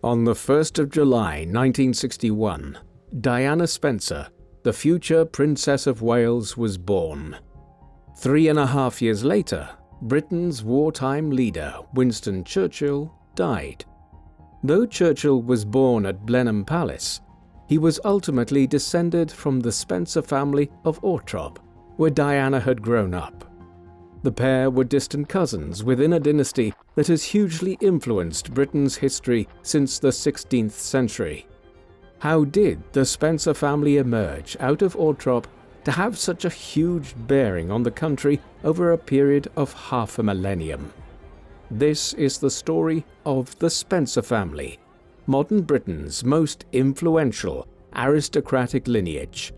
On the 1st of July 1961, Diana Spencer, the future Princess of Wales, was born. 3.5 years later, Britain's wartime leader, Winston Churchill, died. Though Churchill was born at Blenheim Palace, he was ultimately descended from the Spencer family of Althorp, where Diana had grown up. The pair were distant cousins within a dynasty that has hugely influenced Britain's history since the 16th century. How did the Spencer family emerge out of Althorp to have such a huge bearing on the country over a period of half a millennium? This is the story of the Spencer family, modern Britain's most influential aristocratic lineage.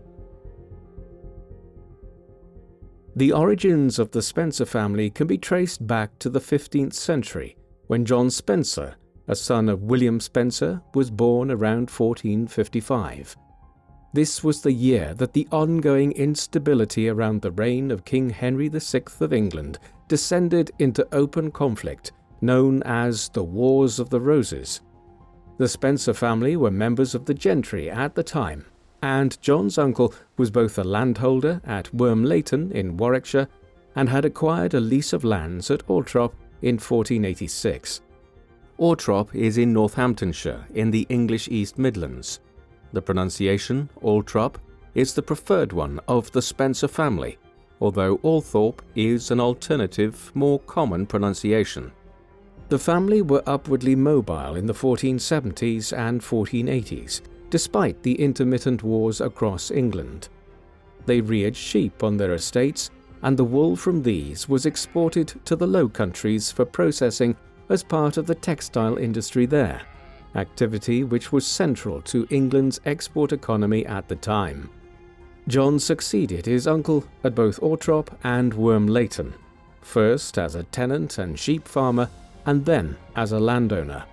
The origins of the Spencer family can be traced back to the 15th century, when John Spencer, a son of William Spencer, was born around 1455. This was the year that the ongoing instability around the reign of King Henry VI of England descended into open conflict, known as the Wars of the Roses. The Spencer family were members of the gentry at the time, and John's uncle was both a landholder at Wormleighton in Warwickshire and had acquired a lease of lands at Althorp in 1486. Althorp is in Northamptonshire in the English East Midlands. The pronunciation, Althorp, is the preferred one of the Spencer family, although Althorp is an alternative, more common pronunciation. The family were upwardly mobile in the 1470s and 1480s, despite the intermittent wars across England. They reared sheep on their estates, and the wool from these was exported to the Low Countries for processing as part of the textile industry there, activity which was central to England's export economy at the time. John succeeded his uncle at both Althorp and Wormleighton, first as a tenant and sheep farmer, and then as a landowner.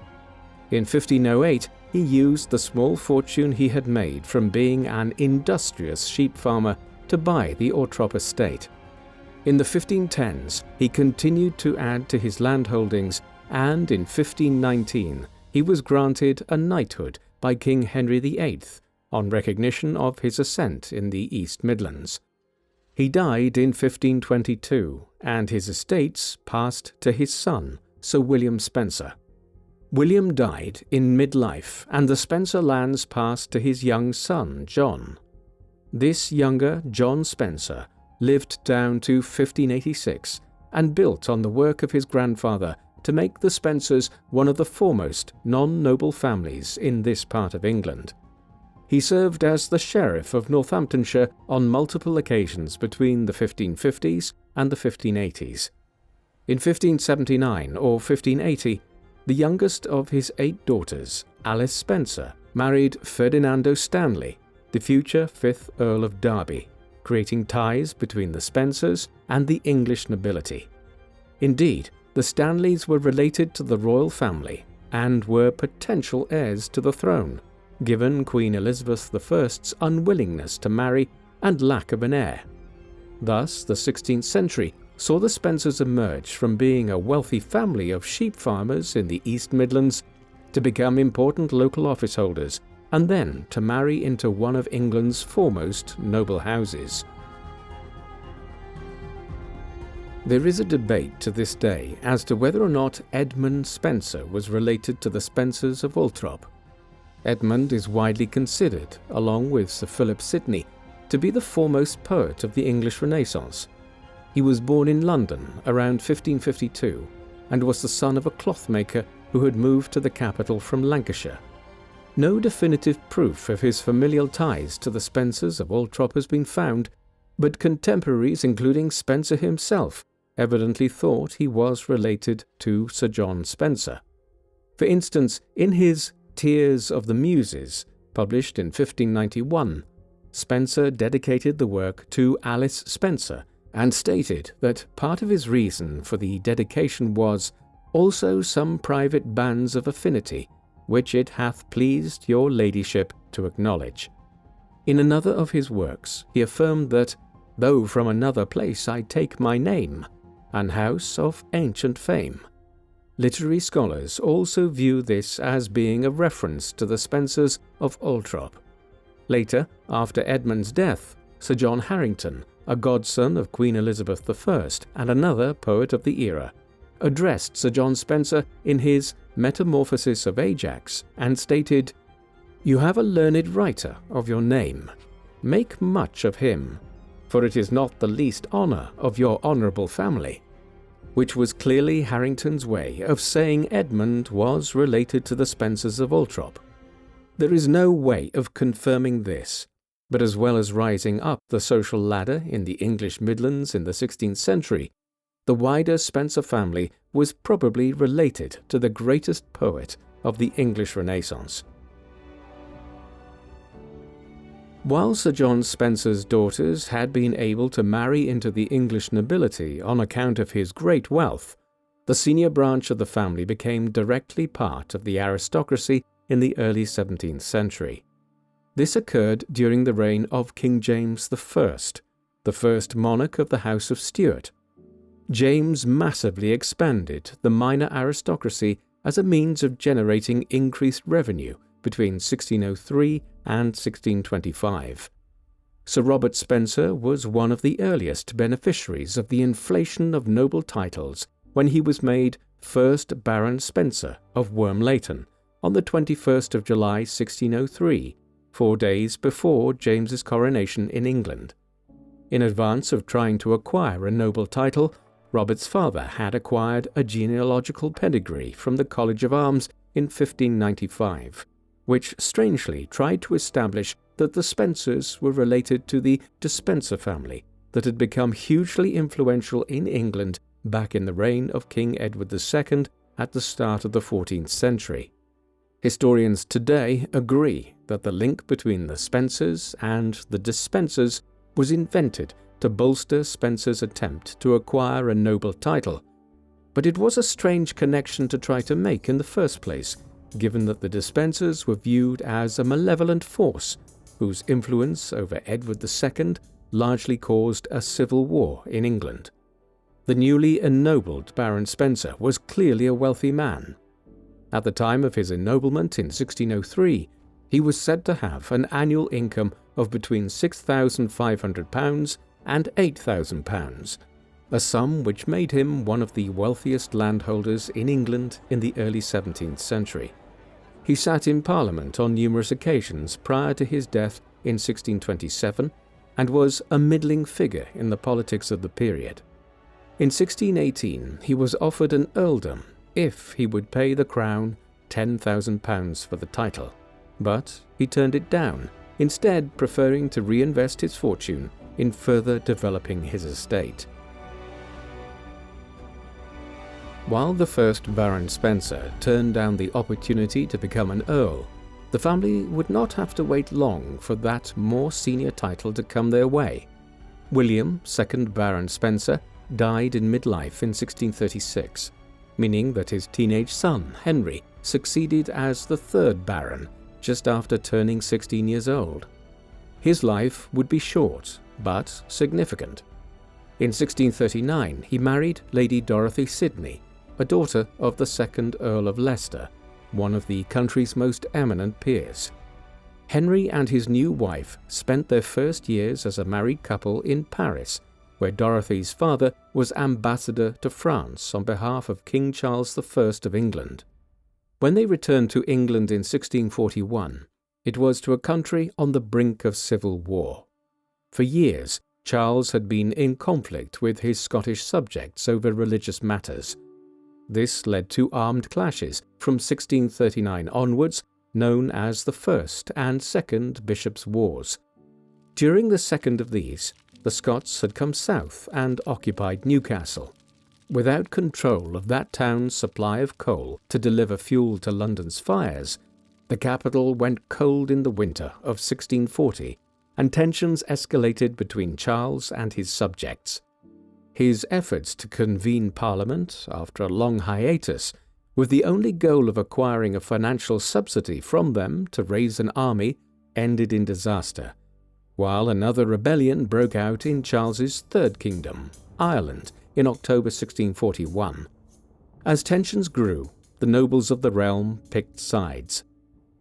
In 1508, he used the small fortune he had made from being an industrious sheep farmer to buy the Althorp estate. In the 1510s, he continued to add to his landholdings, and in 1519, he was granted a knighthood by King Henry VIII on recognition of his ascent in the East Midlands. He died in 1522, and his estates passed to his son, Sir William Spencer. William died in midlife, and the Spencer lands passed to his young son, John. This younger John Spencer lived down to 1586 and built on the work of his grandfather to make the Spencers one of the foremost non-noble families in this part of England. He served as the Sheriff of Northamptonshire on multiple occasions between the 1550s and the 1580s. In 1579 or 1580, the youngest of his 8 daughters, Alice Spencer, married Ferdinando Stanley, the future 5th Earl of Derby, creating ties between the Spencers and the English nobility. Indeed, the Stanleys were related to the royal family and were potential heirs to the throne, given Queen Elizabeth I's unwillingness to marry and lack of an heir. Thus, the 16th century saw the Spencers emerge from being a wealthy family of sheep farmers in the East Midlands to become important local office holders, and then to marry into one of England's foremost noble houses. There is a debate to this day as to whether or not Edmund Spencer was related to the Spencers of Althorp. Edmund is widely considered, along with Sir Philip Sidney, to be the foremost poet of the English Renaissance. He was born in London around 1552 and was the son of a clothmaker who had moved to the capital from Lancashire. No definitive proof of his familial ties to the Spencers of Althorp has been found, but contemporaries, including Spencer himself, evidently thought he was related to Sir John Spencer. For instance, in his Tears of the Muses, published in 1591, Spencer dedicated the work to Alice Spencer and stated that part of his reason for the dedication was also some private bands of affinity, which it hath pleased your ladyship to acknowledge. In another of his works, he affirmed that, though from another place I take my name, an house of ancient fame. Literary scholars also view this as being a reference to the Spencers of Althorp. Later, after Edmund's death, Sir John Harrington, a godson of Queen Elizabeth I and another poet of the era, addressed Sir John Spencer in his Metamorphosis of Ajax and stated, "You have a learned writer of your name. Make much of him, for it is not the least honour of your honourable family," which was clearly Harrington's way of saying Edmund was related to the Spencers of Althorp. There is no way of confirming this, but as well as rising up the social ladder in the English Midlands in the 16th century, the wider Spencer family was probably related to the greatest poet of the English Renaissance. While Sir John Spencer's daughters had been able to marry into the English nobility on account of his great wealth, the senior branch of the family became directly part of the aristocracy in the early 17th century. This occurred during the reign of King James I, the first monarch of the House of Stuart. James massively expanded the minor aristocracy as a means of generating increased revenue between 1603 and 1625. Sir Robert Spencer was one of the earliest beneficiaries of the inflation of noble titles when he was made first Baron Spencer of Wormleighton on the 21st of July 1603, 4 days before James's coronation in England. In advance of trying to acquire a noble title, Robert's father had acquired a genealogical pedigree from the College of Arms in 1595, which strangely tried to establish that the Spencers were related to the Despencer family that had become hugely influential in England back in the reign of King Edward II at the start of the 14th century. Historians today agree that the link between the Spencers and the Despensers was invented to bolster Spencer's attempt to acquire a noble title, but it was a strange connection to try to make in the first place, given that the Despensers were viewed as a malevolent force whose influence over Edward II largely caused a civil war in England. The newly ennobled Baron Spencer was clearly a wealthy man. At the time of his ennoblement in 1603, he was said to have an annual income of between £6,500 and £8,000, a sum which made him one of the wealthiest landholders in England in the early 17th century. He sat in Parliament on numerous occasions prior to his death in 1627 and was a middling figure in the politics of the period. In 1618, he was offered an earldom if he would pay the crown £10,000 for the title, but he turned it down, instead preferring to reinvest his fortune in further developing his estate. While the first Baron Spencer turned down the opportunity to become an earl, the family would not have to wait long for that more senior title to come their way. William, 2nd Baron Spencer, died in midlife in 1636, meaning that his teenage son, Henry, succeeded as the 3rd Baron just after turning 16 years old. His life would be short, but significant. In 1639, he married Lady Dorothy Sidney, a daughter of the 2nd Earl of Leicester, one of the country's most eminent peers. Henry and his new wife spent their first years as a married couple in Paris, where Dorothy's father was ambassador to France on behalf of King Charles I of England. When they returned to England in 1641, it was to a country on the brink of civil war. For years, Charles had been in conflict with his Scottish subjects over religious matters. This led to armed clashes from 1639 onwards, known as the First and Second Bishops' Wars. During the second of these, the Scots had come south and occupied Newcastle. Without control of that town's supply of coal to deliver fuel to London's fires, the capital went cold in the winter of 1640, and tensions escalated between Charles and his subjects. His efforts to convene Parliament after a long hiatus, with the only goal of acquiring a financial subsidy from them to raise an army, ended in disaster, while another rebellion broke out in Charles's third kingdom, Ireland, in October 1641. As tensions grew, the nobles of the realm picked sides.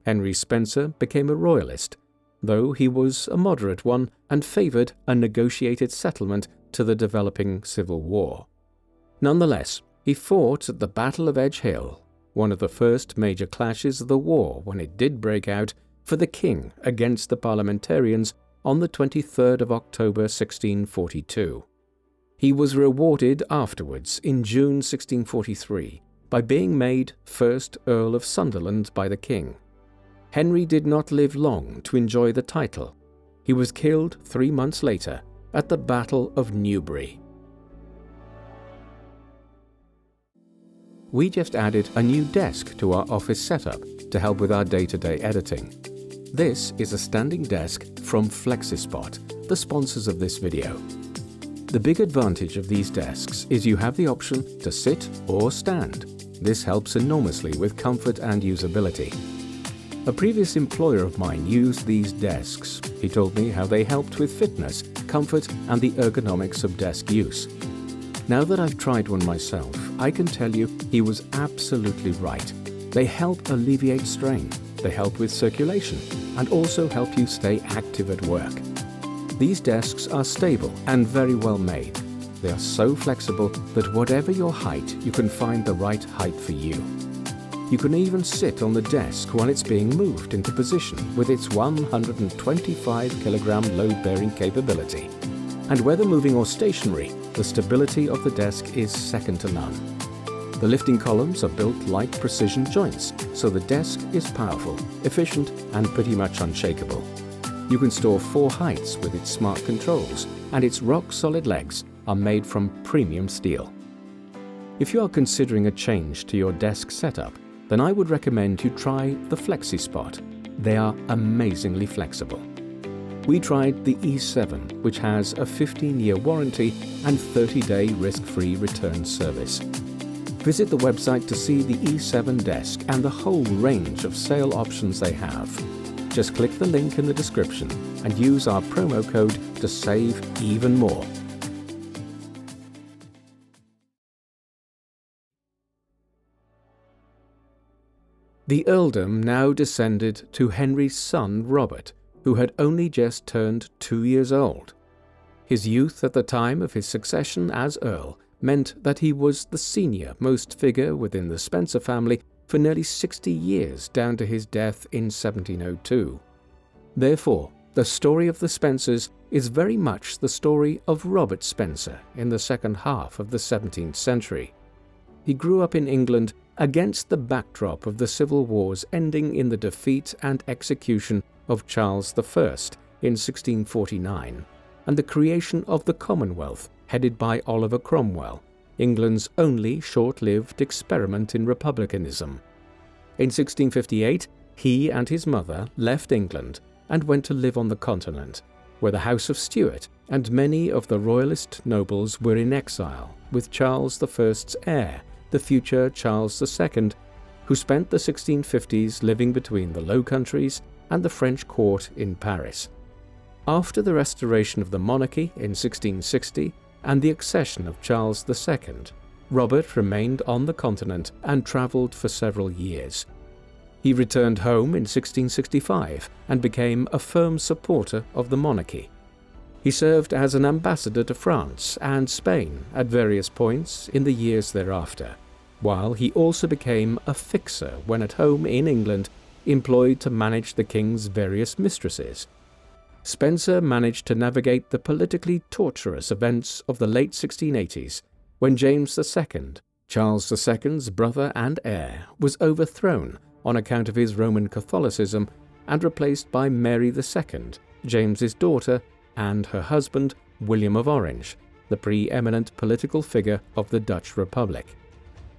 Henry Spencer became a royalist, though he was a moderate one and favoured a negotiated settlement to the developing civil war. Nonetheless, he fought at the Battle of Edge Hill, one of the first major clashes of the war when it did break out, for the king against the parliamentarians on the 23rd of October 1642. He was rewarded afterwards in June 1643 by being made first Earl of Sunderland by the king. Henry did not live long to enjoy the title. He was killed 3 months later at the Battle of Newbury. We just added a new desk to our office setup to help with our day-to-day editing. This is a standing desk from FlexiSpot, the sponsors of this video. The big advantage of these desks is you have the option to sit or stand. This helps enormously with comfort and usability. A previous employer of mine used these desks. He told me how they helped with fitness, comfort, and the ergonomics of desk use. Now that I've tried one myself, I can tell you he was absolutely right. They help alleviate strain, they help with circulation, and also help you stay active at work. These desks are stable and very well made. They are so flexible that whatever your height, you can find the right height for you. You can even sit on the desk while it's being moved into position with its 125 kilogram load-bearing capability. And whether moving or stationary, the stability of the desk is second to none. The lifting columns are built like precision joints, so the desk is powerful, efficient, and pretty much unshakable. You can store 4 heights with its smart controls, and its rock-solid legs are made from premium steel. If you are considering a change to your desk setup, then I would recommend you try the FlexiSpot. They are amazingly flexible. We tried the E7, which has a 15-year warranty and 30-day risk-free return service. Visit the website to see the E7 desk and the whole range of sale options they have. Just click the link in the description and use our promo code to save even more. The earldom now descended to Henry's son Robert, who had only just turned 2 years old. His youth at the time of his succession as Earl meant that he was the senior-most figure within the Spencer family for nearly 60 years down to his death in 1702. Therefore, the story of the Spencers is very much the story of Robert Spencer in the second half of the 17th century. He grew up in England against the backdrop of the civil wars ending in the defeat and execution of Charles I in 1649, and the creation of the Commonwealth headed by Oliver Cromwell, England's only short-lived experiment in republicanism. In 1658, he and his mother left England and went to live on the continent, where the House of Stuart and many of the royalist nobles were in exile, with Charles I's heir, the future Charles II, who spent the 1650s living between the Low Countries and the French court in Paris. After the restoration of the monarchy in 1660 and the accession of Charles II, Robert remained on the continent and travelled for several years. He returned home in 1665 and became a firm supporter of the monarchy. He served as an ambassador to France and Spain at various points in the years thereafter, while he also became a fixer when at home in England, employed to manage the king's various mistresses. Spencer managed to navigate the politically tortuous events of the late 1680s, when James II, Charles II's brother and heir, was overthrown on account of his Roman Catholicism and replaced by Mary II, James's daughter, and her husband, William of Orange, the preeminent political figure of the Dutch Republic.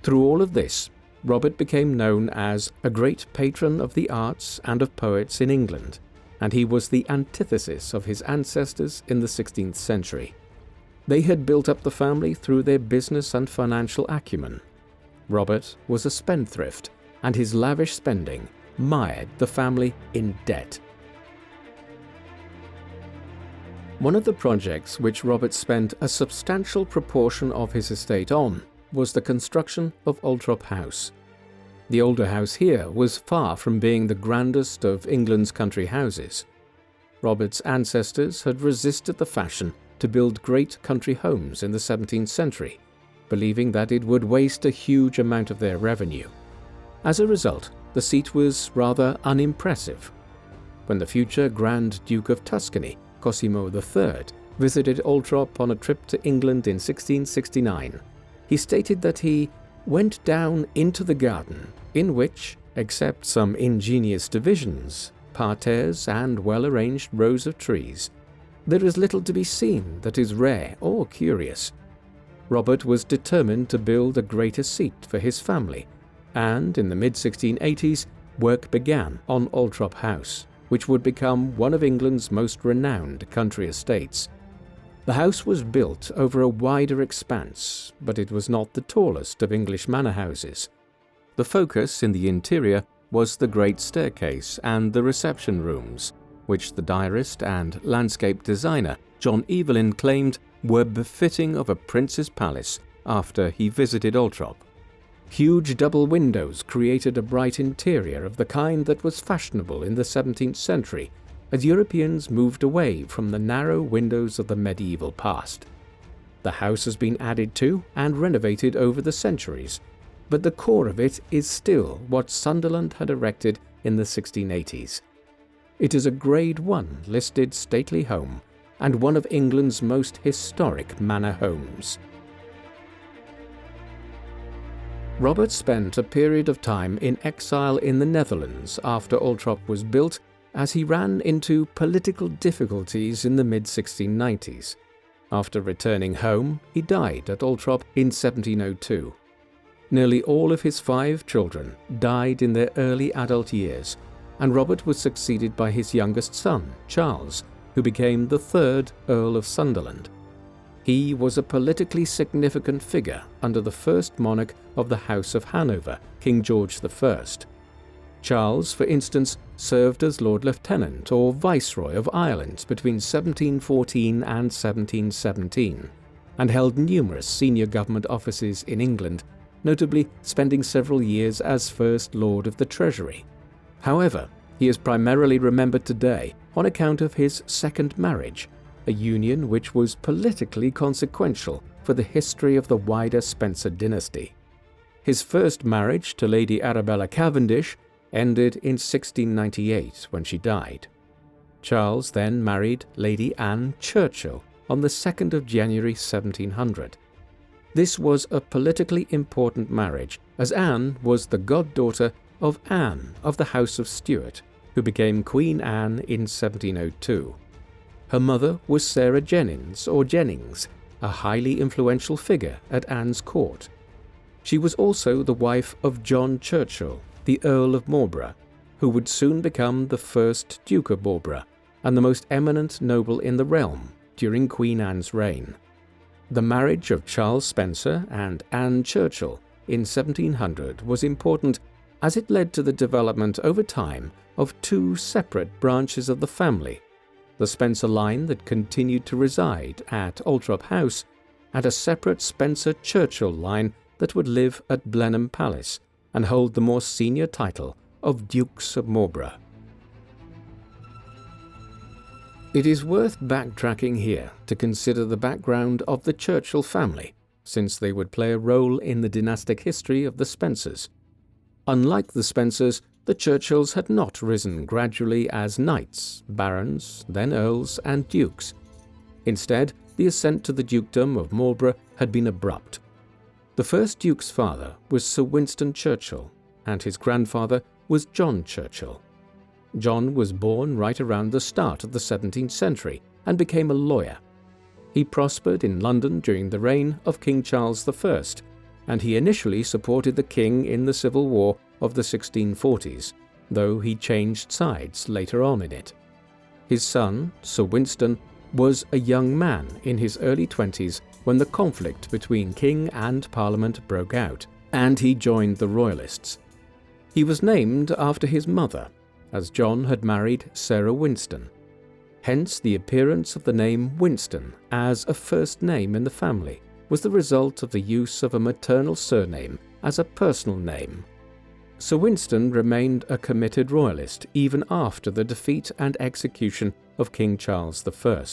Through all of this, Robert became known as a great patron of the arts and of poets in England, and he was the antithesis of his ancestors in the 16th century. They had built up the family through their business and financial acumen. Robert was a spendthrift, and his lavish spending mired the family in debt. One of the projects which Robert spent a substantial proportion of his estate on was the construction of Althorp House. The older house here was far from being the grandest of England's country houses. Robert's ancestors had resisted the fashion to build great country homes in the 17th century, believing that it would waste a huge amount of their revenue. As a result, the seat was rather unimpressive. When the future Grand Duke of Tuscany, Cosimo III, visited Althorp on a trip to England in 1669, he stated that he went down into the garden, in which, except some ingenious divisions, parterres and well-arranged rows of trees, there is little to be seen that is rare or curious. Robert was determined to build a greater seat for his family, and in the mid-1680s, work began on Althorp House, which would become one of England's most renowned country estates. The house was built over a wider expanse, but it was not the tallest of English manor houses. The focus in the interior was the great staircase and the reception rooms, which the diarist and landscape designer John Evelyn claimed were befitting of a prince's palace after he visited Althorp. Huge double windows created a bright interior of the kind that was fashionable in the 17th century, as Europeans moved away from the narrow windows of the medieval past. The house has been added to and renovated over the centuries, but the core of it is still what Sunderland had erected in the 1680s. It is a Grade 1 listed stately home and one of England's most historic manor homes. Robert spent a period of time in exile in the Netherlands after Althorp was built, as he ran into political difficulties in the mid-1690s. After returning home, he died at Althorp in 1702. Nearly all of his 5 children died in their early adult years, and Robert was succeeded by his youngest son, Charles, who became the 3rd Earl of Sunderland. He was a politically significant figure under the first monarch of the House of Hanover, King George I. Charles, for instance, served as Lord Lieutenant or Viceroy of Ireland between 1714 and 1717, and held numerous senior government offices in England, notably spending several years as First Lord of the Treasury. However, he is primarily remembered today on account of his second marriage, a union which was politically consequential for the history of the wider Spencer dynasty. His first marriage to Lady Arabella Cavendish ended in 1698 when she died. Charles then married Lady Anne Churchill on the 2nd of January 1700. This was a politically important marriage, as Anne was the goddaughter of Anne of the House of Stuart, who became Queen Anne in 1702. Her mother was Sarah Jennings, a highly influential figure at Anne's court. She was also the wife of John Churchill, the Earl of Marlborough, who would soon become the first Duke of Marlborough and the most eminent noble in the realm during Queen Anne's reign. The marriage of Charles Spencer and Anne Churchill in 1700 was important, as it led to the development over time of 2 separate branches of the family: the Spencer line that continued to reside at Althorp House, and a separate Spencer-Churchill line that would live at Blenheim Palace and hold the more senior title of Dukes of Marlborough. It is worth backtracking here to consider the background of the Churchill family, since they would play a role in the dynastic history of the Spencers. Unlike the Spencers, the Churchills had not risen gradually as knights, barons, then earls and dukes. Instead, the ascent to the Dukedom of Marlborough had been abrupt. The first duke's father was Sir Winston Churchill, and his grandfather was John Churchill. John was born right around the start of the 17th century and became a lawyer. He prospered in London during the reign of King Charles I, and he initially supported the king in the Civil War of the 1640s, though he changed sides later on in it. His son, Sir Winston, was a young man in his early 20s when the conflict between king and parliament broke out, and he joined the royalists. He was named after his mother, as John had married Sarah Winston. Hence the appearance of the name Winston as a first name in the family, was the result of the use of a maternal surname as a personal name. Sir Winston remained a committed royalist even after the defeat and execution of King Charles I.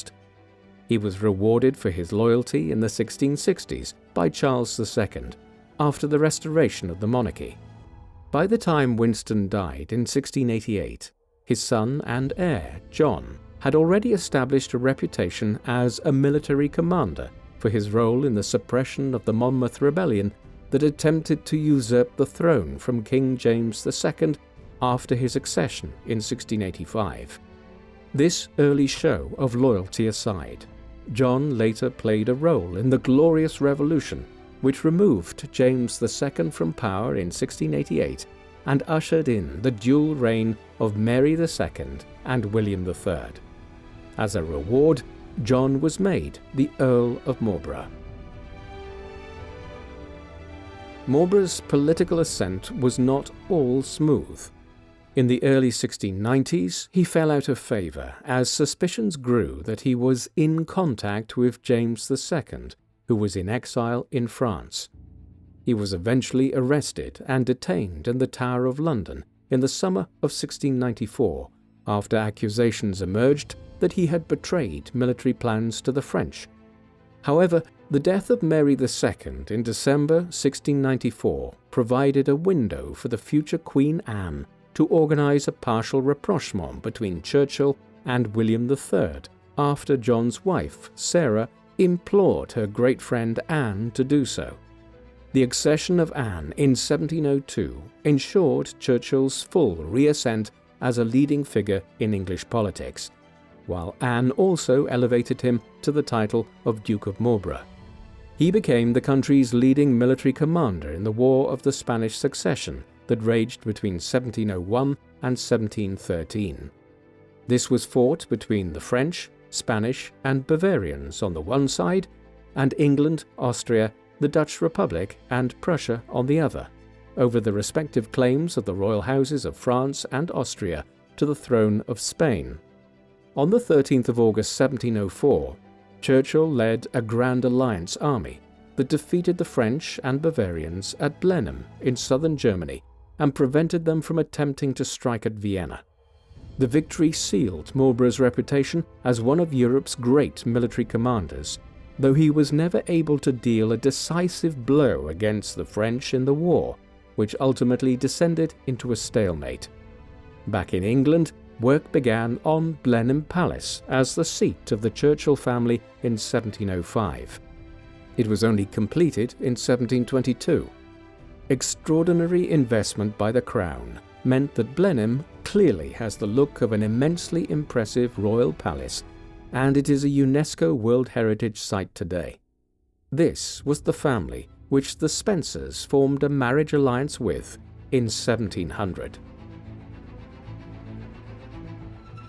He was rewarded for his loyalty in the 1660s by Charles II after the restoration of the monarchy. By the time Winston died in 1688, his son and heir, John, had already established a reputation as a military commander for his role in the suppression of the Monmouth Rebellion that attempted to usurp the throne from King James II after his accession in 1685. This early show of loyalty aside, John later played a role in the Glorious Revolution, which removed James II from power in 1688 and ushered in the dual reign of Mary II and William III. As a reward, John was made the Earl of Marlborough. Marlborough's political ascent was not all smooth. In the early 1690s, he fell out of favour as suspicions grew that he was in contact with James II, who was in exile in France. He was eventually arrested and detained in the Tower of London in the summer of 1694 after accusations emerged that he had betrayed military plans to the French. However, the death of Mary II in December 1694 provided a window for the future Queen Anne to organise a partial rapprochement between Churchill and William III after John's wife, Sarah, implored her great friend Anne to do so. The accession of Anne in 1702 ensured Churchill's full reascent as a leading figure in English politics, while Anne also elevated him to the title of Duke of Marlborough. He became the country's leading military commander in the War of the Spanish Succession that raged between 1701 and 1713. This was fought between the French, Spanish, and Bavarians on the one side, and England, Austria, the Dutch Republic, and Prussia on the other, over the respective claims of the royal houses of France and Austria to the throne of Spain. On the 13th of August 1704, Churchill led a Grand Alliance army that defeated the French and Bavarians at Blenheim in southern Germany and prevented them from attempting to strike at Vienna. The victory sealed Marlborough's reputation as one of Europe's great military commanders, though he was never able to deal a decisive blow against the French in the war, which ultimately descended into a stalemate. Back in England, work began on Blenheim Palace as the seat of the Churchill family in 1705. It was only completed in 1722. Extraordinary investment by the Crown meant that Blenheim clearly has the look of an immensely impressive royal palace, and it is a UNESCO World Heritage Site today. This was the family which the Spencers formed a marriage alliance with in 1700.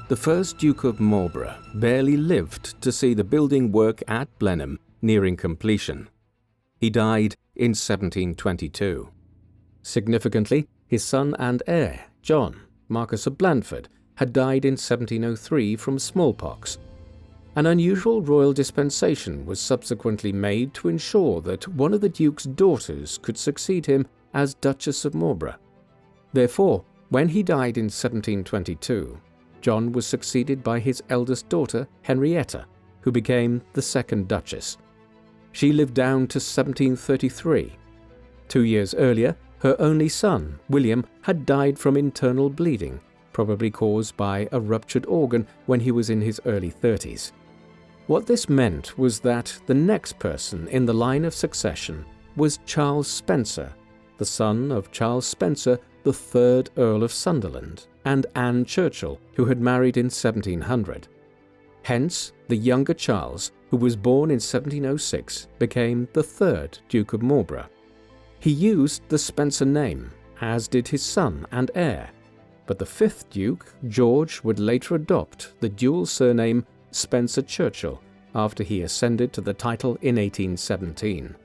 The first Duke of Marlborough barely lived to see the building work at Blenheim nearing completion. He died in 1722. Significantly, his son and heir, John, Marquess of Blandford, had died in 1703 from smallpox. An unusual royal dispensation was subsequently made to ensure that one of the Duke's daughters could succeed him as Duchess of Marlborough. Therefore, when he died in 1722, John was succeeded by his eldest daughter, Henrietta, who became the second Duchess. She lived down to 1733. 2 years earlier, her only son, William, had died from internal bleeding, probably caused by a ruptured organ when he was in his early 30s. What this meant was that the next person in the line of succession was Charles Spencer, the son of Charles Spencer, the 3rd Earl of Sunderland, and Anne Churchill, who had married in 1700. Hence, the younger Charles, who was born in 1706, became the 3rd Duke of Marlborough. He used the Spencer name, as did his son and heir, but the 5th Duke, George, would later adopt the dual surname Spencer-Churchill after he ascended to the title in 1817.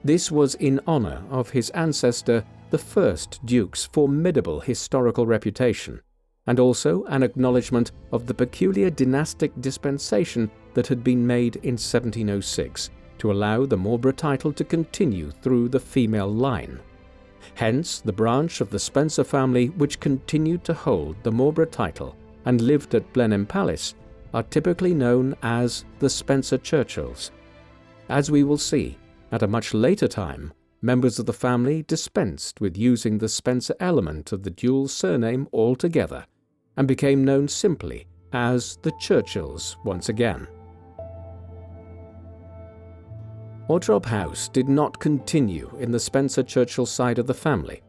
This was in honour of his ancestor, the 1st Duke's formidable historical reputation, and also an acknowledgement of the peculiar dynastic dispensation that had been made in 1706 to allow the Marlborough title to continue through the female line. Hence, the branch of the Spencer family which continued to hold the Marlborough title and lived at Blenheim Palace are typically known as the Spencer-Churchills. As we will see, at a much later time, members of the family dispensed with using the Spencer element of the dual surname altogether and became known simply as the Churchills once again. Althorp House did not continue in the Spencer-Churchill side of the family.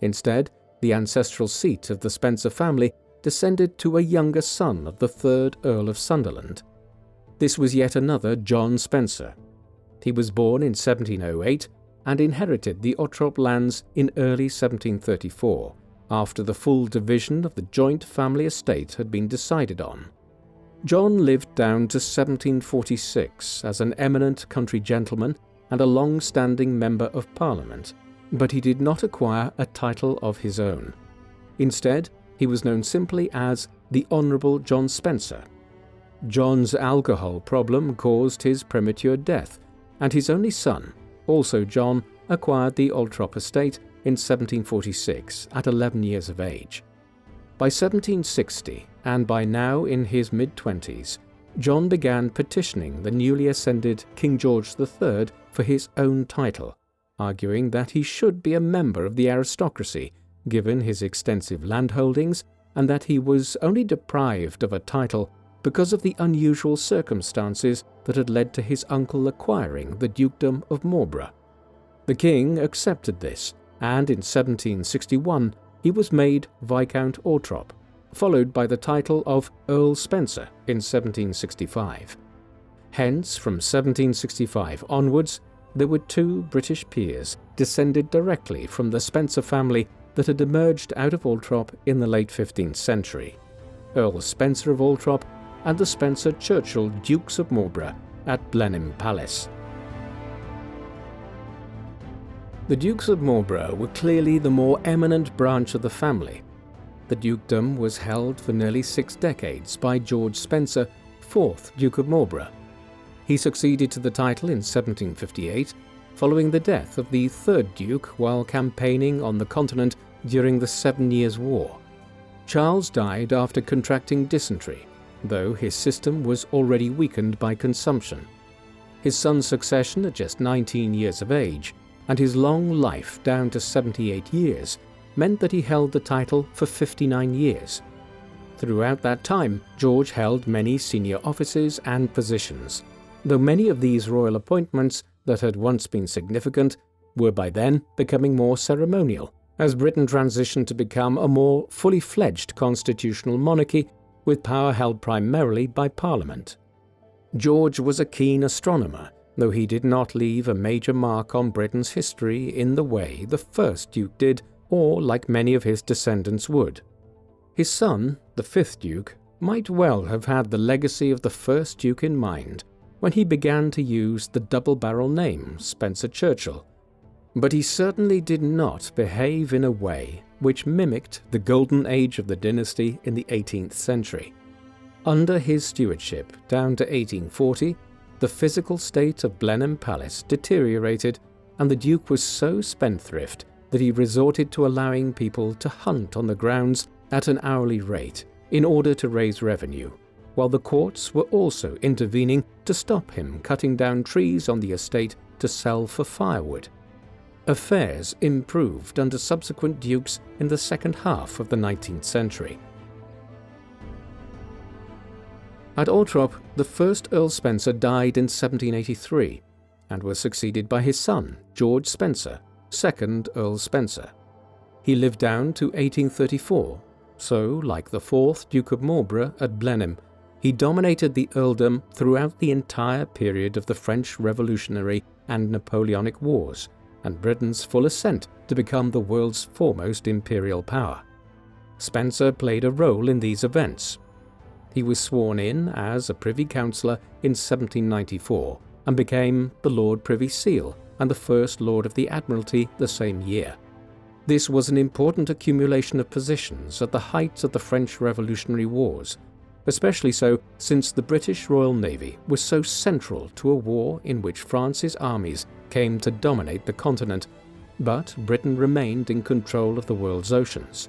Instead, the ancestral seat of the Spencer family descended to a younger son of the 3rd Earl of Sunderland. This was yet another John Spencer. He was born in 1708 and inherited the Althorp lands in early 1734, after the full division of the joint family estate had been decided on. John lived down to 1746 as an eminent country gentleman and a long-standing Member of Parliament, but he did not acquire a title of his own. Instead, he was known simply as the Honourable John Spencer. John's alcohol problem caused his premature death, and his only son, also John, acquired the Althorp estate in 1746 at 11 years of age. By 1760, and by now in his mid-20s, John began petitioning the newly ascended King George III for his own title, arguing that he should be a member of the aristocracy, given his extensive landholdings, and that he was only deprived of a title because of the unusual circumstances that had led to his uncle acquiring the Dukedom of Marlborough. The king accepted this, and in 1761 he was made Viscount Althorp, followed by the title of Earl Spencer in 1765. Hence, from 1765 onwards, there were 2 British peers descended directly from the Spencer family that had emerged out of Althorp in the late 15th century: Earl Spencer of Althorp and the Spencer-Churchill Dukes of Marlborough at Blenheim Palace. The Dukes of Marlborough were clearly the more eminent branch of the family. The dukedom was held for nearly 6 decades by George Spencer, 4th Duke of Marlborough. He succeeded to the title in 1758, following the death of the 3rd Duke while campaigning on the continent during the 7 Years' War. Charles died after contracting dysentery, though his system was already weakened by consumption. His son's succession at just 19 years of age, and his long life down to 78 years, meant that he held the title for 59 years. Throughout that time, George held many senior offices and positions, though many of these royal appointments that had once been significant were by then becoming more ceremonial, as Britain transitioned to become a more fully fledged constitutional monarchy with power held primarily by Parliament. George was a keen astronomer, though he did not leave a major mark on Britain's history in the way the 1st Duke did, or like many of his descendants would. His son, the 5th Duke, might well have had the legacy of the 1st Duke in mind when he began to use the double-barrel name Spencer-Churchill, but he certainly did not behave in a way which mimicked the golden age of the dynasty in the 18th century. Under his stewardship, down to 1840, the physical state of Blenheim Palace deteriorated, and the Duke was so spendthrift that he resorted to allowing people to hunt on the grounds at an hourly rate in order to raise revenue, while the courts were also intervening to stop him cutting down trees on the estate to sell for firewood. Affairs improved under subsequent dukes in the second half of the 19th century. At Althorp, the 1st Earl Spencer died in 1783 and was succeeded by his son, George Spencer, 2nd Earl Spencer. He lived down to 1834, so, like the 4th Duke of Marlborough at Blenheim, he dominated the earldom throughout the entire period of the French Revolutionary and Napoleonic Wars, and Britain's full ascent to become the world's foremost imperial power. Spencer played a role in these events. He was sworn in as a Privy Councillor in 1794 and became the Lord Privy Seal and the First Lord of the Admiralty the same year. This was an important accumulation of positions at the height of the French Revolutionary Wars, especially so since the British Royal Navy was so central to a war in which France's armies came to dominate the continent, but Britain remained in control of the world's oceans.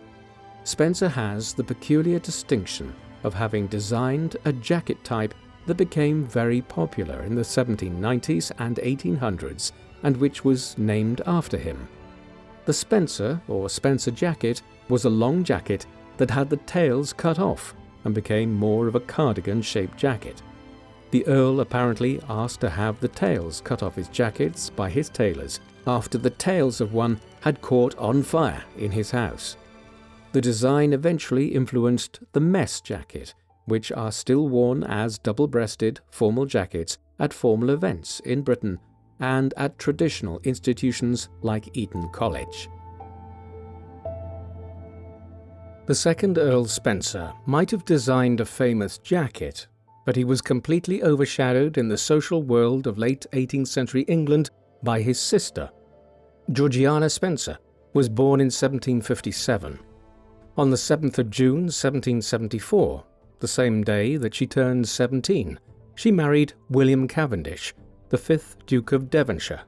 Spencer has the peculiar distinction of having designed a jacket type that became very popular in the 1790s and 1800s and which was named after him. The Spencer or Spencer jacket was a long jacket that had the tails cut off and became more of a cardigan-shaped jacket. The Earl apparently asked to have the tails cut off his jackets by his tailors after the tails of one had caught on fire in his house. The design eventually influenced the mess jacket, which are still worn as double-breasted formal jackets at formal events in Britain and at traditional institutions like Eton College. The second Earl Spencer might have designed a famous jacket, but he was completely overshadowed in the social world of late 18th century England by his sister. Georgiana Spencer was born in 1757. On the 7th of June 1774, the same day that she turned 17, she married William Cavendish, the 5th Duke of Devonshire.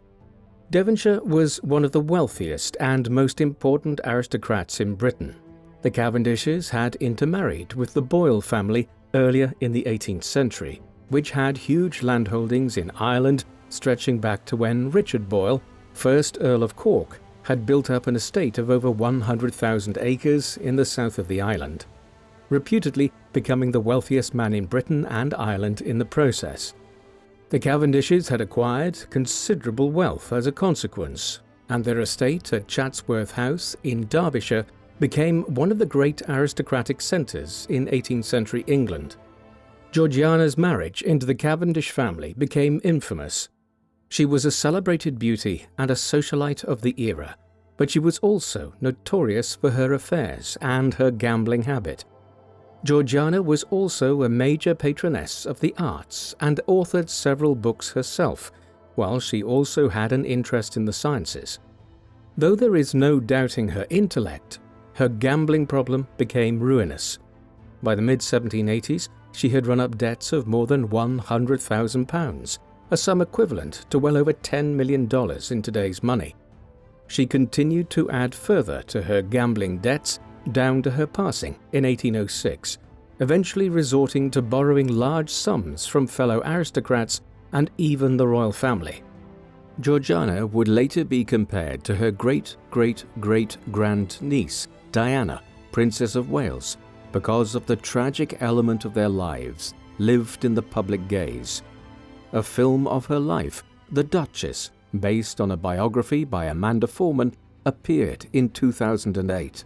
Devonshire was one of the wealthiest and most important aristocrats in Britain. The Cavendishes had intermarried with the Boyle family earlier in the 18th century, which had huge landholdings in Ireland stretching back to when Richard Boyle, 1st Earl of Cork, had built up an estate of over 100,000 acres in the south of the island, reputedly becoming the wealthiest man in Britain and Ireland in the process. The Cavendishes had acquired considerable wealth as a consequence, and their estate at Chatsworth House in Derbyshire became one of the great aristocratic centres in 18th century England. Georgiana's marriage into the Cavendish family became infamous. She was a celebrated beauty and a socialite of the era, but she was also notorious for her affairs and her gambling habit. Georgiana was also a major patroness of the arts and authored several books herself, while she also had an interest in the sciences. Though there is no doubting her intellect, her gambling problem became ruinous. By the mid-1780s, she had run up debts of more than £100,000, a sum equivalent to well over $10 million in today's money. She continued to add further to her gambling debts down to her passing in 1806, eventually resorting to borrowing large sums from fellow aristocrats and even the royal family. Georgiana would later be compared to her great-great-great-grand-niece, Diana, Princess of Wales, because of the tragic element of their lives lived in the public gaze. A film of her life, The Duchess, based on a biography by Amanda Foreman, appeared in 2008.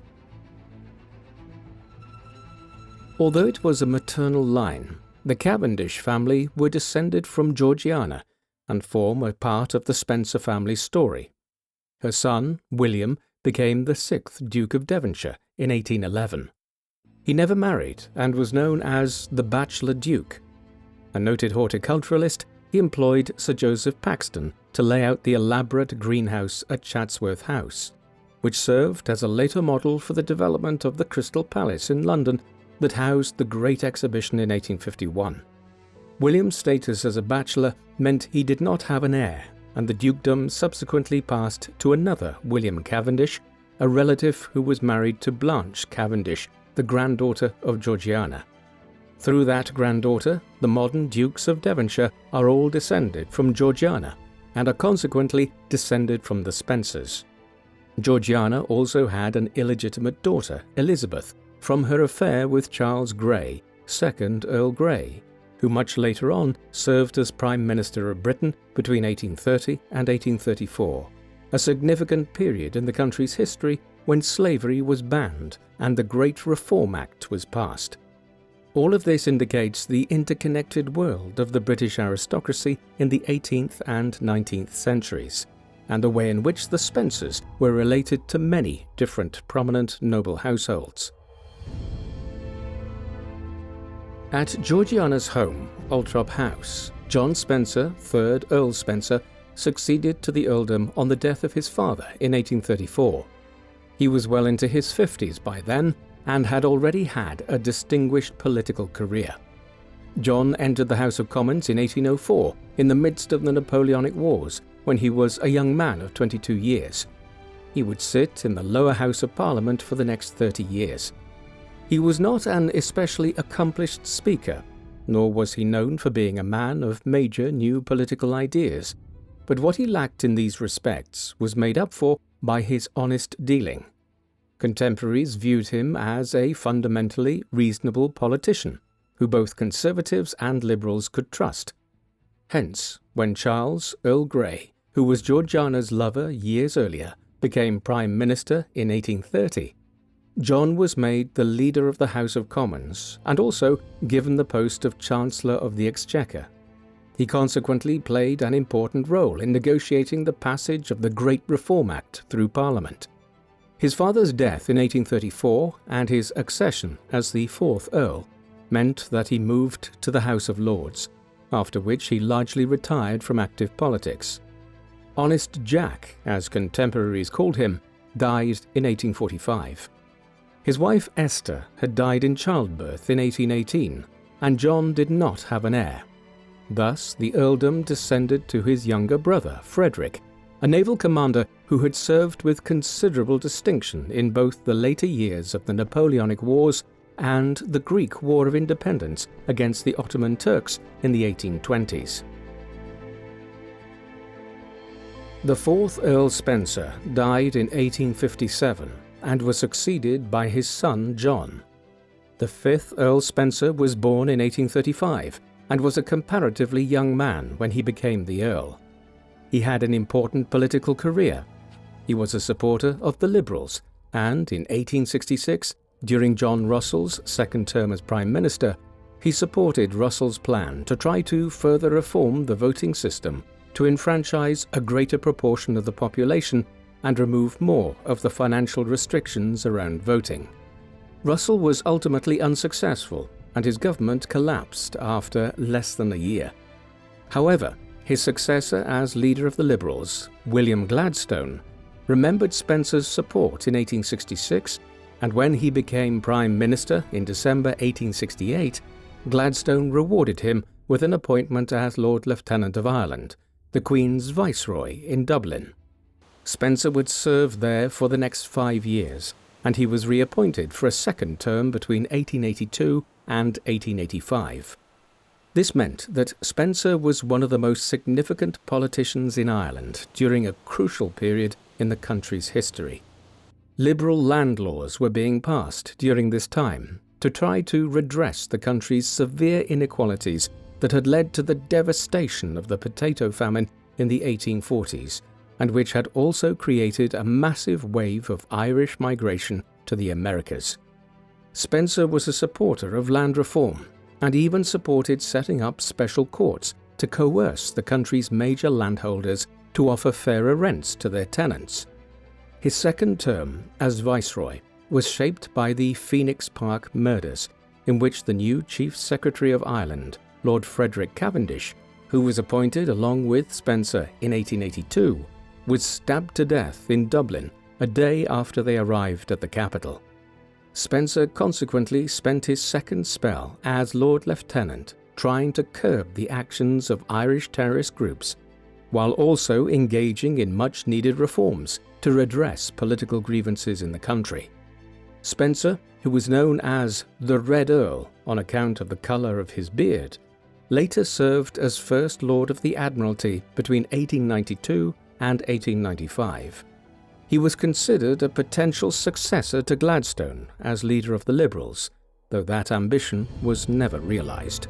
Although it was a maternal line, the Cavendish family were descended from Georgiana and form a part of the Spencer family story. Her son, William, became the 6th Duke of Devonshire in 1811. He never married and was known as the Bachelor Duke. A noted horticulturalist, he employed Sir Joseph Paxton to lay out the elaborate greenhouse at Chatsworth House, which served as a later model for the development of the Crystal Palace in London that housed the Great Exhibition in 1851. William's status as a bachelor meant he did not have an heir, and the dukedom subsequently passed to another William Cavendish, a relative who was married to Blanche Cavendish, the granddaughter of Georgiana. Through that granddaughter, the modern Dukes of Devonshire are all descended from Georgiana, and are consequently descended from the Spencers. Georgiana also had an illegitimate daughter, Elizabeth, from her affair with Charles Grey, 2nd Earl Grey, who much later on served as Prime Minister of Britain between 1830 and 1834, a significant period in the country's history when slavery was banned and the Great Reform Act was passed. All of this indicates the interconnected world of the British aristocracy in the 18th and 19th centuries, and the way in which the Spencers were related to many different prominent noble households. At Georgiana's home, Althorp House, John Spencer, 3rd Earl Spencer, succeeded to the earldom on the death of his father in 1834. He was well into his 50s by then, and had already had a distinguished political career. John entered the House of Commons in 1804 in the midst of the Napoleonic Wars when he was a young man of 22 years. He would sit in the lower House of Parliament for the next 30 years. He was not an especially accomplished speaker, nor was he known for being a man of major new political ideas, but what he lacked in these respects was made up for by his honest dealing. Contemporaries viewed him as a fundamentally reasonable politician, who both Conservatives and Liberals could trust. Hence, when Charles, Earl Grey, who was Georgiana's lover years earlier, became Prime Minister in 1830, John was made the leader of the House of Commons and also given the post of Chancellor of the Exchequer. He consequently played an important role in negotiating the passage of the Great Reform Act through Parliament. His father's death in 1834 and his accession as the fourth Earl meant that he moved to the House of Lords, after which he largely retired from active politics. Honest Jack, as contemporaries called him, died in 1845. His wife Esther had died in childbirth in 1818, and John did not have an heir. Thus, the earldom descended to his younger brother, Frederick, a naval commander who had served with considerable distinction in both the later years of the Napoleonic Wars and the Greek War of Independence against the Ottoman Turks in the 1820s. The fourth Earl Spencer died in 1857 and was succeeded by his son John. The fifth Earl Spencer was born in 1835 and was a comparatively young man when he became the Earl. He had an important political career. He was a supporter of the Liberals, and in 1866, during John Russell's second term as Prime Minister, he supported Russell's plan to try to further reform the voting system to enfranchise a greater proportion of the population and remove more of the financial restrictions around voting. Russell was ultimately unsuccessful, and his government collapsed after less than a year. However, his successor as leader of the Liberals, William Gladstone, remembered Spencer's support in 1866, and when he became Prime Minister in December 1868, Gladstone rewarded him with an appointment as Lord Lieutenant of Ireland, the Queen's Viceroy in Dublin. Spencer would serve there for the next 5 years, and he was reappointed for a second term between 1882 and 1885. This meant that Spencer was one of the most significant politicians in Ireland during a crucial period in the country's history. Liberal land laws were being passed during this time to try to redress the country's severe inequalities that had led to the devastation of the potato famine in the 1840s, and which had also created a massive wave of Irish migration to the Americas. Spencer was a supporter of land reform and even supported setting up special courts to coerce the country's major landholders to offer fairer rents to their tenants. His second term as Viceroy was shaped by the Phoenix Park murders, in which the new Chief Secretary of Ireland, Lord Frederick Cavendish, who was appointed along with Spencer in 1882, was stabbed to death in Dublin a day after they arrived at the capital. Spencer consequently spent his second spell as Lord Lieutenant trying to curb the actions of Irish terrorist groups, while also engaging in much-needed reforms to redress political grievances in the country. Spencer, who was known as the Red Earl on account of the colour of his beard, later served as First Lord of the Admiralty between 1892 and 1895. He was considered a potential successor to Gladstone as leader of the Liberals, though that ambition was never realised.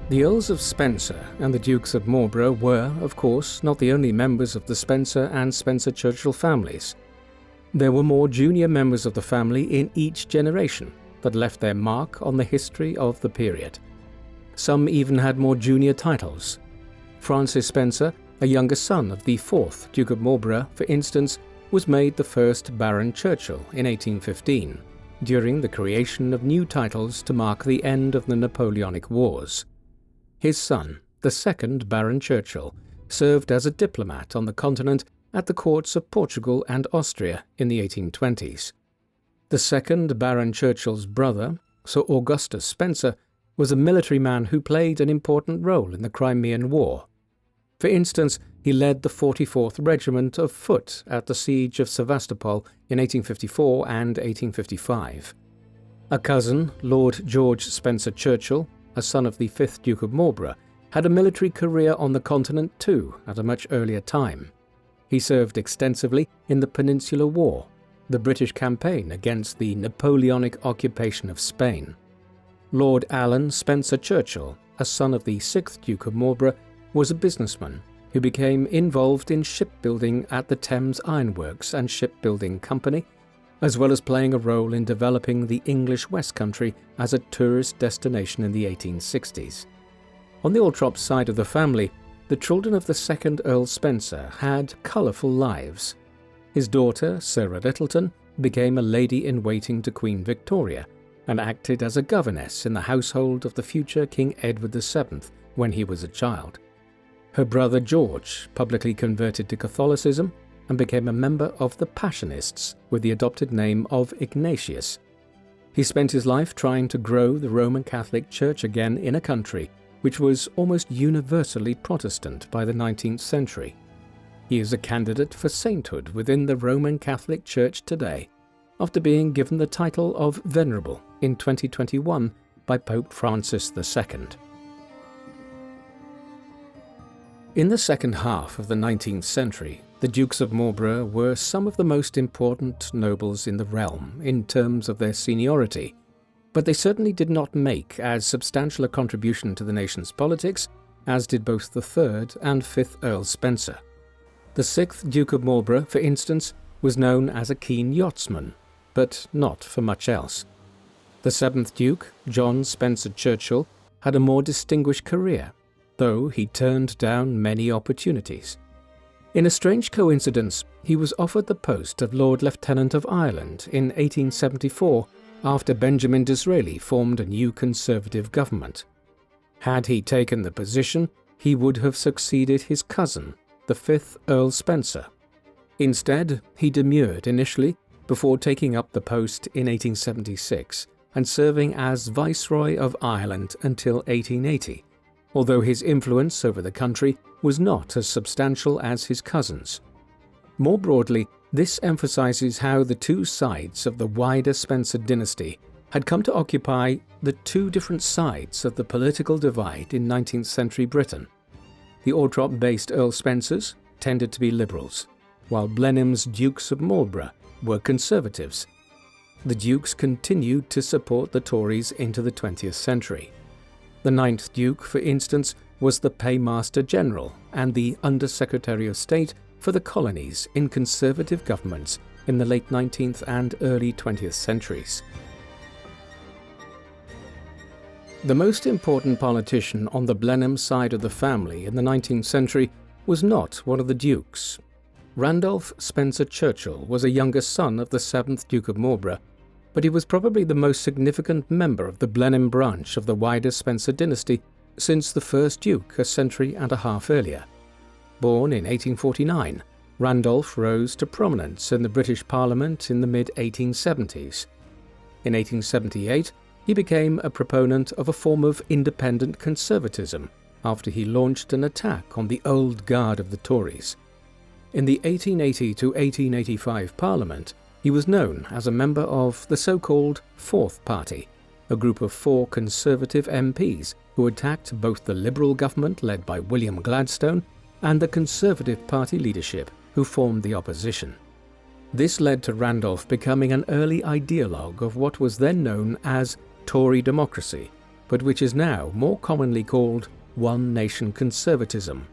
The Earls of Spencer and the Dukes of Marlborough were, of course, not the only members of the Spencer and Spencer-Churchill families. There were more junior members of the family in each generation that left their mark on the history of the period. Some even had more junior titles. Francis Spencer, a younger son of the fourth Duke of Marlborough, for instance, was made the first Baron Churchill in 1815, during the creation of new titles to mark the end of the Napoleonic Wars. His son, the second Baron Churchill, served as a diplomat on the continent at the courts of Portugal and Austria in the 1820s. The second Baron Churchill's brother, Sir Augustus Spencer, was a military man who played an important role in the Crimean War. For instance, he led the 44th Regiment of Foot at the Siege of Sevastopol in 1854 and 1855. A cousin, Lord George Spencer-Churchill, a son of the 5th Duke of Marlborough, had a military career on the continent too at a much earlier time. He served extensively in the Peninsular War, the British campaign against the Napoleonic occupation of Spain. Lord Alan Spencer-Churchill, a son of the 6th Duke of Marlborough, was a businessman who became involved in shipbuilding at the Thames Ironworks and Shipbuilding Company, as well as playing a role in developing the English West Country as a tourist destination in the 1860s. On the Althorp side of the family, the children of the second Earl Spencer had colourful lives. His daughter, Sarah Littleton, became a lady-in-waiting to Queen Victoria and acted as a governess in the household of the future King Edward VII when he was a child. Her brother George publicly converted to Catholicism and became a member of the Passionists with the adopted name of Ignatius. He spent his life trying to grow the Roman Catholic Church again in a country which was almost universally Protestant by the 19th century. He is a candidate for sainthood within the Roman Catholic Church today, after being given the title of Venerable in 2021 by Pope Francis II. In the second half of the 19th century, the Dukes of Marlborough were some of the most important nobles in the realm in terms of their seniority, but they certainly did not make as substantial a contribution to the nation's politics as did both the 3rd and 5th Earl Spencer. The 6th Duke of Marlborough, for instance, was known as a keen yachtsman, but not for much else. The 7th Duke, John Spencer-Churchill, had a more distinguished career, though he turned down many opportunities. In a strange coincidence, he was offered the post of Lord Lieutenant of Ireland in 1874 after Benjamin Disraeli formed a new Conservative government. Had he taken the position, he would have succeeded his cousin, the 5th Earl Spencer. Instead, he demurred initially before taking up the post in 1876 and serving as Viceroy of Ireland until 1880. Although his influence over the country was not as substantial as his cousin's. More broadly, this emphasizes how the two sides of the wider Spencer dynasty had come to occupy the two different sides of the political divide in 19th century Britain. The Althorp-based Earl Spencers tended to be liberals, while Blenheim's Dukes of Marlborough were conservatives. The Dukes continued to support the Tories into the 20th century. The 9th Duke, for instance, was the Paymaster General and the Under-Secretary of State for the colonies in conservative governments in the late 19th and early 20th centuries. The most important politician on the Blenheim side of the family in the 19th century was not one of the dukes. Randolph Spencer-Churchill was a younger son of the 7th Duke of Marlborough, but he was probably the most significant member of the Blenheim branch of the wider Spencer dynasty since the first Duke a century and a half earlier. Born in 1849, Randolph rose to prominence in the British Parliament in the mid-1870s. In 1878, he became a proponent of a form of independent conservatism after he launched an attack on the old guard of the Tories. In the 1880 to 1885 Parliament, he was known as a member of the so-called Fourth Party, a group of 4 Conservative MPs who attacked both the Liberal government led by William Gladstone and the Conservative Party leadership who formed the opposition. This led to Randolph becoming an early ideologue of what was then known as Tory democracy, but which is now more commonly called One Nation conservatism.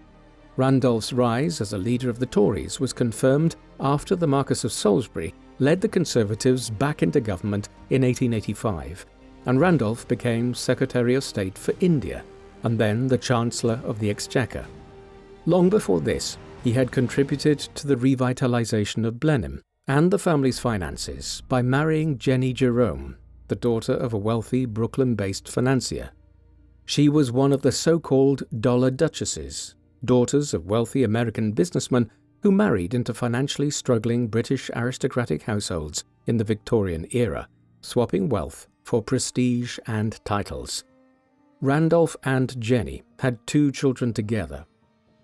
Randolph's rise as a leader of the Tories was confirmed after the Marquess of Salisbury led the Conservatives back into government in 1885, and Randolph became Secretary of State for India and then the Chancellor of the Exchequer. Long before this, he had contributed to the revitalization of Blenheim and the family's finances by marrying Jenny Jerome, the daughter of a wealthy Brooklyn-based financier. She was one of the so-called dollar duchesses, daughters of wealthy American businessmen who married into financially struggling British aristocratic households in the Victorian era, swapping wealth for prestige and titles. Randolph and Jenny had 2 children together: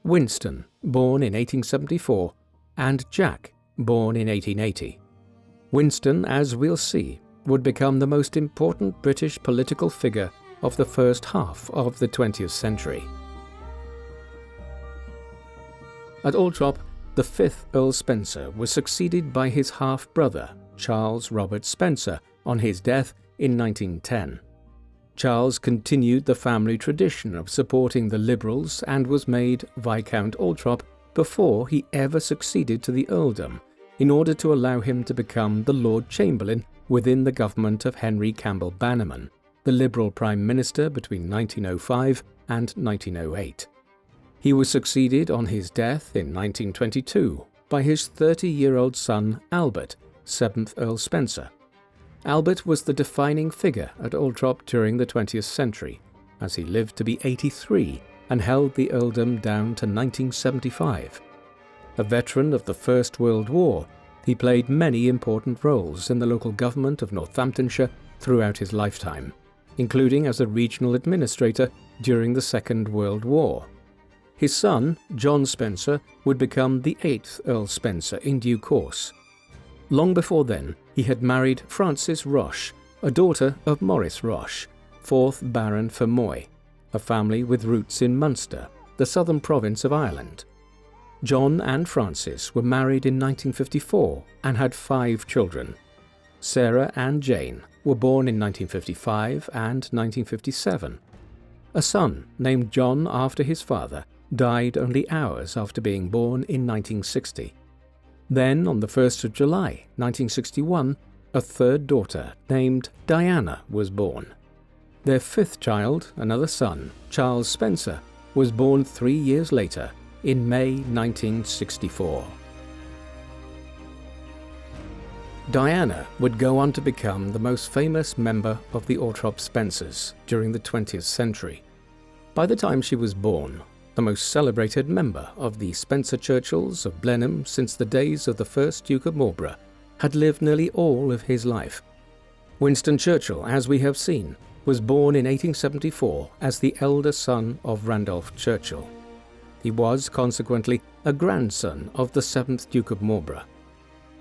Winston, born in 1874, and Jack, born in 1880. Winston, as we'll see, would become the most important British political figure of the first half of the 20th century. At Althorp, the 5th Earl Spencer was succeeded by his half-brother, Charles Robert Spencer, on his death in 1910. Charles continued the family tradition of supporting the Liberals and was made Viscount Althorp before he ever succeeded to the earldom, in order to allow him to become the Lord Chamberlain within the government of Henry Campbell Bannerman, the Liberal Prime Minister between 1905 and 1908. He was succeeded on his death in 1922 by his 30-year-old son Albert, 7th Earl Spencer. Albert was the defining figure at Althorp during the 20th century, as he lived to be 83 and held the earldom down to 1975. A veteran of the First World War, he played many important roles in the local government of Northamptonshire throughout his lifetime, including as a regional administrator during the Second World War. His son, John Spencer, would become the 8th Earl Spencer in due course. Long before then, he had married Frances Roche, a daughter of Maurice Roche, 4th Baron Fermoy, a family with roots in Munster, the southern province of Ireland. John and Frances were married in 1954 and had 5 children. Sarah and Jane were born in 1955 and 1957. A son named John after his father died only hours after being born in 1960. Then, on the 1st of July 1961, a 3rd daughter named Diana was born. Their 5th child, another son, Charles Spencer, was born 3 years later, in May 1964. Diana would go on to become the most famous member of the Althorp Spencers during the 20th century. By the time she was born, the most celebrated member of the Spencer-Churchills of Blenheim since the days of the first Duke of Marlborough, had lived nearly all of his life. Winston Churchill, as we have seen, was born in 1874 as the elder son of Randolph Churchill. He was, consequently, a grandson of the 7th Duke of Marlborough.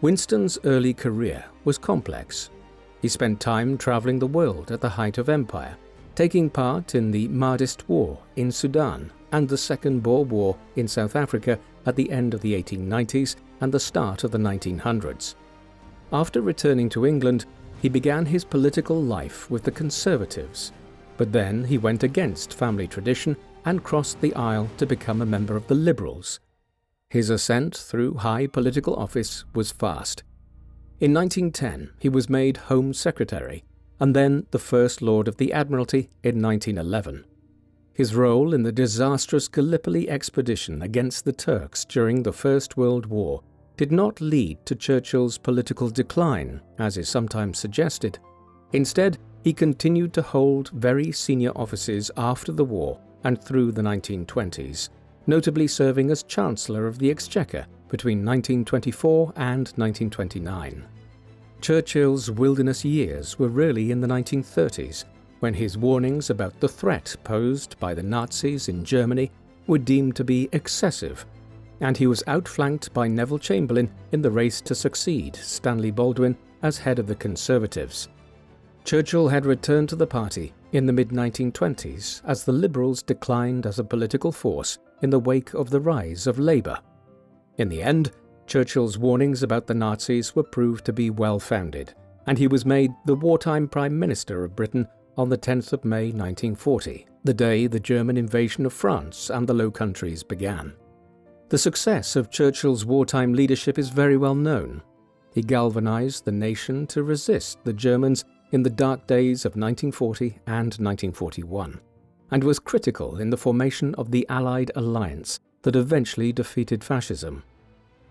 Winston's early career was complex. He spent time travelling the world at the height of empire, taking part in the Mahdist War in Sudan and the Second Boer War in South Africa at the end of the 1890s and the start of the 1900s. After returning to England, he began his political life with the Conservatives, but then he went against family tradition and crossed the aisle to become a member of the Liberals. His ascent through high political office was fast. In 1910, he was made Home Secretary, and then the First Lord of the Admiralty in 1911. His role in the disastrous Gallipoli expedition against the Turks during the First World War did not lead to Churchill's political decline, as is sometimes suggested. Instead, he continued to hold very senior offices after the war and through the 1920s, notably serving as Chancellor of the Exchequer between 1924 and 1929. Churchill's wilderness years were really in the 1930s, when his warnings about the threat posed by the Nazis in Germany were deemed to be excessive, and he was outflanked by Neville Chamberlain in the race to succeed Stanley Baldwin as head of the Conservatives. Churchill had returned to the party in the mid-1920s as the Liberals declined as a political force in the wake of the rise of Labour. In the end, Churchill's warnings about the Nazis were proved to be well-founded, and he was made the wartime Prime Minister of Britain on the 10th of May 1940, the day the German invasion of France and the Low Countries began. The success of Churchill's wartime leadership is very well known. He galvanized the nation to resist the Germans in the dark days of 1940 and 1941, and was critical in the formation of the Allied alliance that eventually defeated fascism.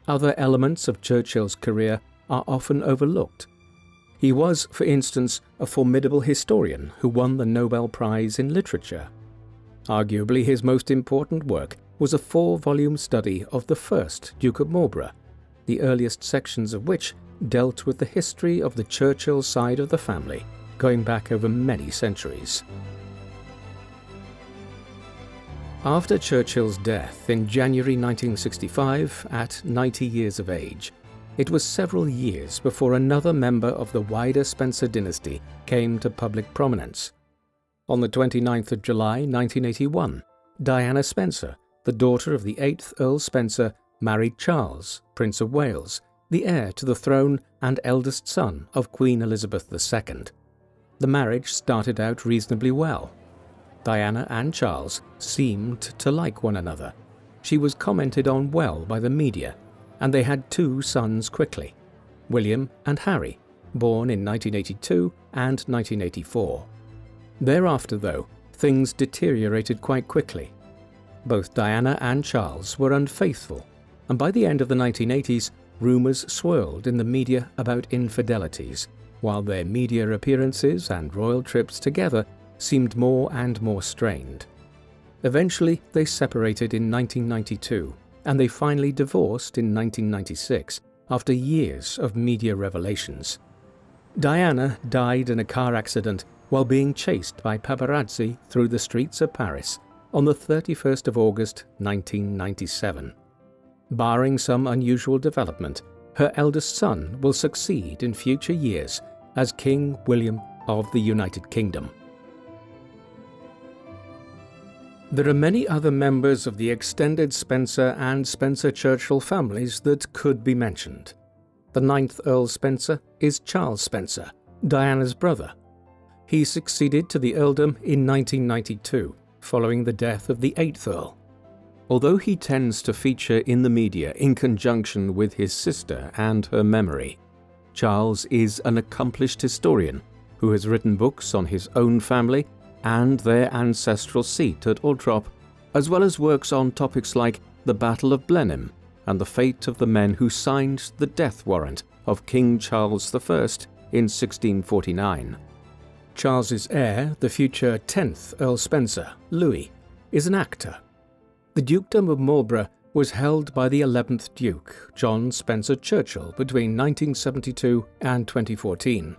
Other elements of Churchill's career are often overlooked. He was, for instance, a formidable historian who won the Nobel Prize in Literature. Arguably his most important work was a 4-volume study of the first Duke of Marlborough, the earliest sections of which dealt with the history of the Churchill side of the family, going back over many centuries. After Churchill's death in January 1965 at 90 years of age, it was several years before another member of the wider Spencer dynasty came to public prominence. On the 29th of July 1981, Diana Spencer, the daughter of the 8th Earl Spencer, married Charles, Prince of Wales, the heir to the throne and eldest son of Queen Elizabeth II. The marriage started out reasonably well. Diana and Charles seemed to like one another. She was commented on well by the media, and they had 2 sons quickly, William and Harry, born in 1982 and 1984. Thereafter, though, things deteriorated quite quickly. Both Diana and Charles were unfaithful, and by the end of the 1980s, rumours swirled in the media about infidelities, while their media appearances and royal trips together seemed more and more strained. Eventually, they separated in 1992, and they finally divorced in 1996, after years of media revelations. Diana died in a car accident while being chased by paparazzi through the streets of Paris on the 31st of August 1997. Barring some unusual development, her eldest son will succeed in future years as King William of the United Kingdom. There are many other members of the extended Spencer and Spencer-Churchill families that could be mentioned. The 9th Earl Spencer is Charles Spencer, Diana's brother. He succeeded to the earldom in 1992, following the death of the 8th Earl. Although he tends to feature in the media in conjunction with his sister and her memory, Charles is an accomplished historian who has written books on his own family and their ancestral seat at Althorp, as well as works on topics like the Battle of Blenheim and the fate of the men who signed the death warrant of King Charles I in 1649. Charles's heir, the future 10th Earl Spencer, Louis, is an actor. The Dukedom of Marlborough was held by the 11th Duke, John Spencer-Churchill, between 1972 and 2014.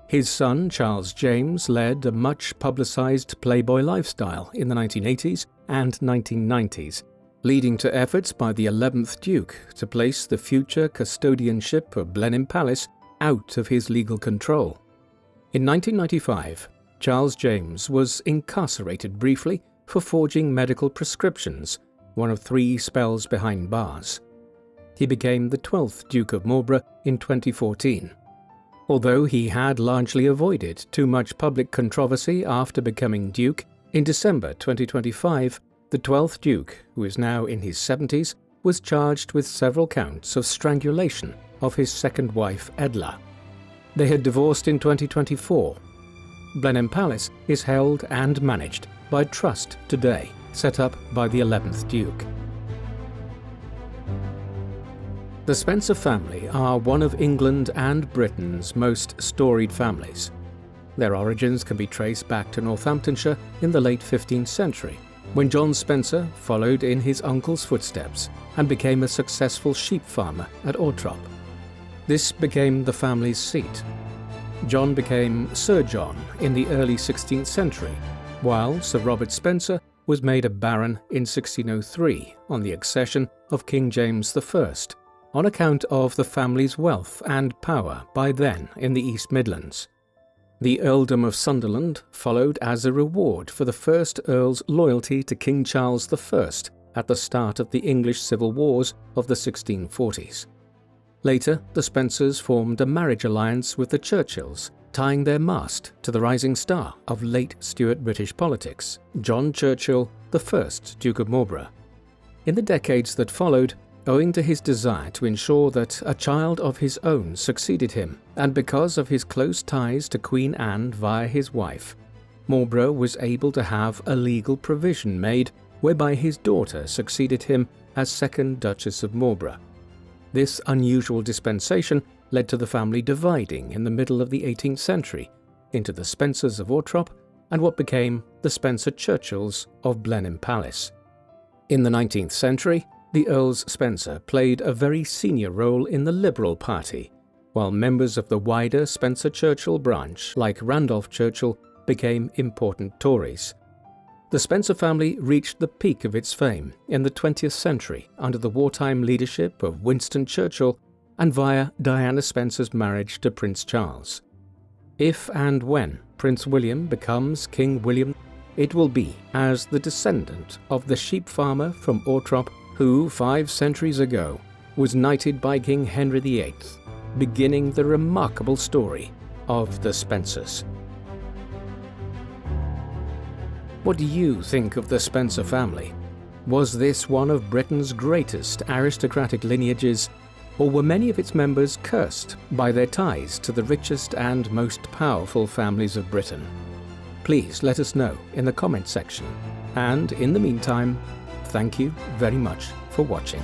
His son, Charles James, led a much-publicised playboy lifestyle in the 1980s and 1990s, leading to efforts by the 11th Duke to place the future custodianship of Blenheim Palace out of his legal control. In 1995, Charles James was incarcerated briefly for forging medical prescriptions, one of 3 spells behind bars. He became the 12th Duke of Marlborough in 2014. Although he had largely avoided too much public controversy after becoming Duke, in December 2025, the 12th Duke, who is now in his 70s, was charged with several counts of strangulation of his second wife, Edla. They had divorced in 2024. Blenheim Palace is held and managed by a trust today, set up by the 11th Duke. The Spencer family are one of England and Britain's most storied families. Their origins can be traced back to Northamptonshire in the late 15th century, when John Spencer followed in his uncle's footsteps and became a successful sheep farmer at Althorp. This became the family's seat. John became Sir John in the early 16th century, while Sir Robert Spencer was made a baron in 1603 on the accession of King James I, on account of the family's wealth and power by then in the East Midlands. The earldom of Sunderland followed as a reward for the first Earl's loyalty to King Charles I at the start of the English civil wars of the 1640s. Later, the Spencers formed a marriage alliance with the Churchills, tying their mast to the rising star of late Stuart British politics, John Churchill, the first Duke of Marlborough. In the decades that followed, owing to his desire to ensure that a child of his own succeeded him, and because of his close ties to Queen Anne via his wife, Marlborough was able to have a legal provision made whereby his daughter succeeded him as second Duchess of Marlborough. This unusual dispensation led to the family dividing in the middle of the 18th century into the Spencers of Althorp and what became the Spencer-Churchills of Blenheim Palace. In the 19th century, the Earls Spencer played a very senior role in the Liberal Party, while members of the wider Spencer-Churchill branch, like Randolph Churchill, became important Tories. The Spencer family reached the peak of its fame in the 20th century under the wartime leadership of Winston Churchill and via Diana Spencer's marriage to Prince Charles. If and when Prince William becomes King William, it will be as the descendant of the sheep farmer from Althorp who 5 centuries ago was knighted by King Henry VIII, beginning the remarkable story of the Spencers. What do you think of the Spencer family? Was this one of Britain's greatest aristocratic lineages, or were many of its members cursed by their ties to the richest and most powerful families of Britain? Please let us know in the comment section, and in the meantime, thank you very much for watching.